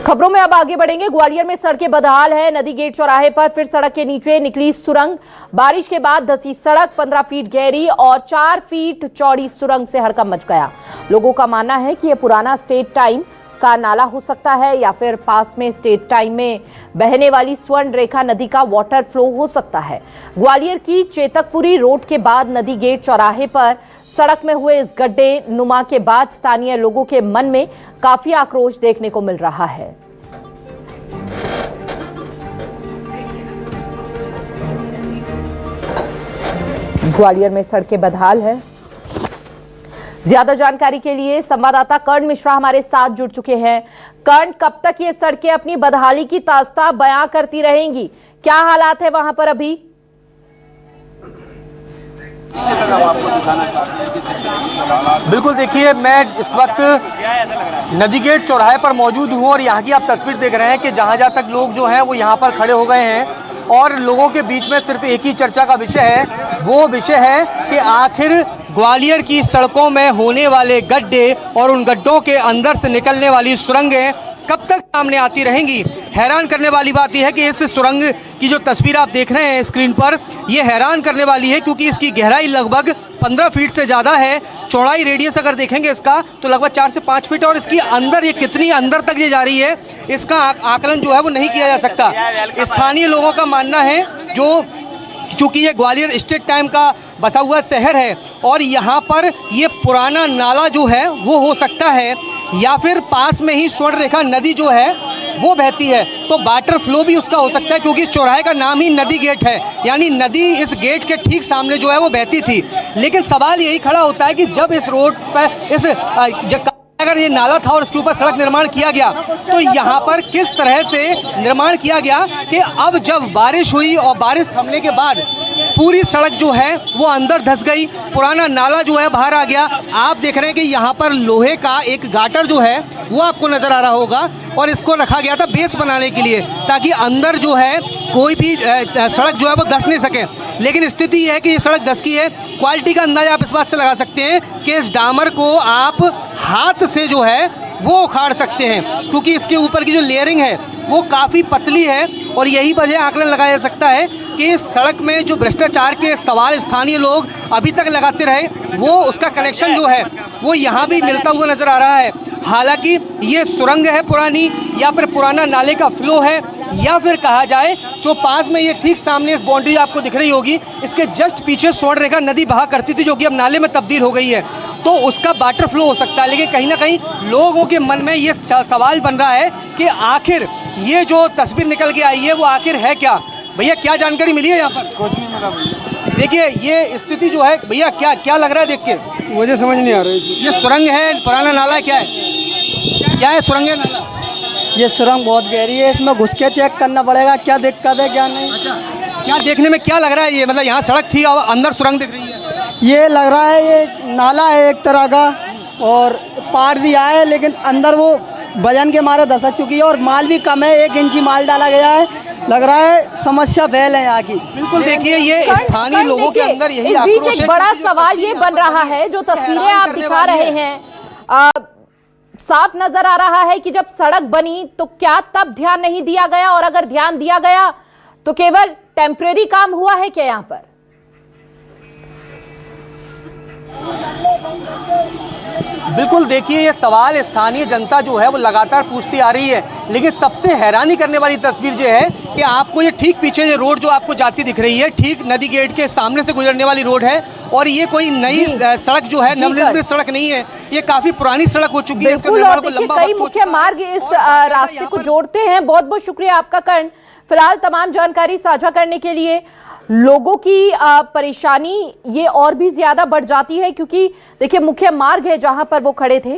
खबरों में अब आगे बढ़ेंगे। ग्वालियर में सड़कें बदहाल है। नदी गेट चौराहे पर फिर सड़क के नीचे निकली सुरंग। बारिश के बाद धंसी सड़क 15 फीट गहरी और 4 फीट चौड़ी सुरंग से हड़कंप मच गया। लोगों का मानना है कि यह पुराना स्टेट टाइम का नाला हो सकता है या फिर पास में स्टेट टाइम में बहने वाली स्वर्ण रेखा नदी का वाटर फ्लो हो सकता है। ग्वालियर की चेतकपुरी रोड के बाद नदी गेट चौराहे पर सड़क में हुए इस गड्ढे नुमा के बाद स्थानीय लोगों के मन में काफी आक्रोश देखने को मिल रहा है। ग्वालियर में सड़कें बदहाल है। ज्यादा जानकारी के लिए संवाददाता कर्ण मिश्रा हमारे साथ जुड़ चुके हैं। कर्ण, कब तक ये सड़कें अपनी बदहाली की दास्तां बयां करती रहेंगी? क्या हालात है वहां पर अभी? बिल्कुल, देखिए मैं इस वक्त नदी गेट चौराहे पर मौजूद हूं और यहाँ की आप तस्वीर देख रहे हैं कि जहाँ तक लोग जो हैं वो यहाँ पर खड़े हो गए हैं और लोगों के बीच में सिर्फ एक ही चर्चा का विषय है। वो विषय है कि आखिर ग्वालियर की सड़कों में होने वाले गड्ढे और उन गड्ढों के अंदर से निकलने वाली सुरंगें कब तक सामने आती रहेंगी। हैरान करने वाली बात यह है कि इस सुरंग की जो तस्वीर आप देख रहे हैं स्क्रीन पर, ये हैरान करने वाली है क्योंकि इसकी गहराई लगभग 15 फीट से ज़्यादा है। चौड़ाई रेडियस अगर देखेंगे इसका तो लगभग 4 से 5 फीट और इसकी अंदर ये कितनी अंदर तक ये जा रही है इसका आकलन जो है वो नहीं किया जा सकता। स्थानीय लोगों का मानना है चूँकि ये ग्वालियर स्टेट टाइम का बसा हुआ शहर है और यहाँ पर ये पुराना नाला जो है वो हो सकता है या फिर पास में ही स्वर्ण रेखा नदी जो है वो बहती है, तो वाटर फ्लो भी उसका हो सकता है क्योंकि इस चौराहे का नाम ही नदी गेट है, यानी नदी इस गेट के ठीक सामने जो है वो बहती थी। लेकिन सवाल यही खड़ा होता है कि जब इस रोड पर अगर ये नाला था और उसके ऊपर सड़क निर्माण किया गया तो यहाँ पर किस तरह से निर्माण किया गया कि अब जब बारिश हुई और बारिश थमने के बाद पूरी सड़क जो है वो अंदर धंस गई, पुराना नाला जो है बाहर आ गया। आप देख रहे हैं कि यहाँ पर लोहे का एक गाटर जो है वो आपको नज़र आ रहा होगा और इसको रखा गया था बेस बनाने के लिए ताकि अंदर जो है कोई भी सड़क जो है वो धंस नहीं सके। लेकिन स्थिति यह है कि ये सड़क धंस की है। क्वालिटी का अंदाजा आप इस बात से लगा सकते हैं कि इस डामर को आप हाथ से जो है वो उखाड़ सकते हैं क्योंकि इसके ऊपर की जो लेयरिंग है वो काफ़ी पतली है और यही वजह आकलन लगाया जा सकता है कि इस सड़क में जो भ्रष्टाचार के सवाल स्थानीय लोग अभी तक लगाते रहे वो उसका कनेक्शन जो है वो यहाँ भी मिलता हुआ नज़र आ रहा है। हालांकि ये सुरंग है पुरानी या फिर पुराना नाले का फ्लो है या फिर कहा जाए जो पास में ये ठीक सामने इस बाउंड्री आपको दिख रही होगी इसके जस्ट पीछे स्वर्ण रेखा नदी बहा करती थी जो कि अब नाले में तब्दील हो गई है, तो उसका वाटर फ्लो हो सकता है। लेकिन कहीं ना कहीं लोगों के मन में ये सवाल बन रहा है कि आखिर ये जो तस्वीर निकल के आई है वो आखिर है क्या। भैया क्या जानकारी मिली है यहाँ पर? कुछ नहीं मिला भैया। देखिए ये स्थिति जो है भैया क्या लग रहा है देख के? मुझे समझ नहीं आ रही। ये सुरंग है, पुराना नाला है, क्या है सुरंग है नाला? ये सुरंग बहुत गहरी है, इसमें घुस के चेक करना पड़ेगा क्या दिक्कत है क्या नहीं। अच्छा, क्या देखने में क्या लग रहा है ये, मतलब यहाँ सड़क थी और अंदर सुरंग दिख रही है? ये लग रहा है ये नाला है एक तरह का और पार दिया है लेकिन अंदर वो वजन के मारे धसक चुकी है और माल भी कम है, 1 इंची माल डाला गया है। लग रहा है समस्या फैल है यहाँ की। बिल्कुल, देखिए ये स्थानीय लोगों के अंदर यही आक्रोश है। बड़ा सवाल ये बन रहा है, जो तस्वीरें आप दिखा रहे हैं साफ नजर आ रहा है कि जब सड़क बनी तो क्या तब ध्यान नहीं दिया गया, और अगर ध्यान दिया गया तो केवल टेम्परेरी काम हुआ है क्या यहाँ पर? बिल्कुल, देखिए ये सवाल स्थानीय जनता जो है वो लगातार पूछती आ रही है। लेकिन सबसे हैरानी करने वाली तस्वीर जो है कि आपको ये ठीक पीछे ये रोड जो आपको जाती दिख रही है ठीक नदी गेट के सामने से गुजरने वाली रोड है और ये कोई नई सड़क जो है नवनिर्मित सड़क नहीं है, ये काफी पुरानी सड़क हो चुकी है। इसका निर्माण को लंबा कई मुख्य मार्ग इस रास्ते को जोड़ते हैं। बहुत बहुत शुक्रिया आपका कर्ण, फिलहाल तमाम जानकारी साझा करने के लिए। लोगों की परेशानी ये और भी ज्यादा बढ़ जाती है क्योंकि देखिए मुख्य मार्ग है जहां पर वो खड़े थे।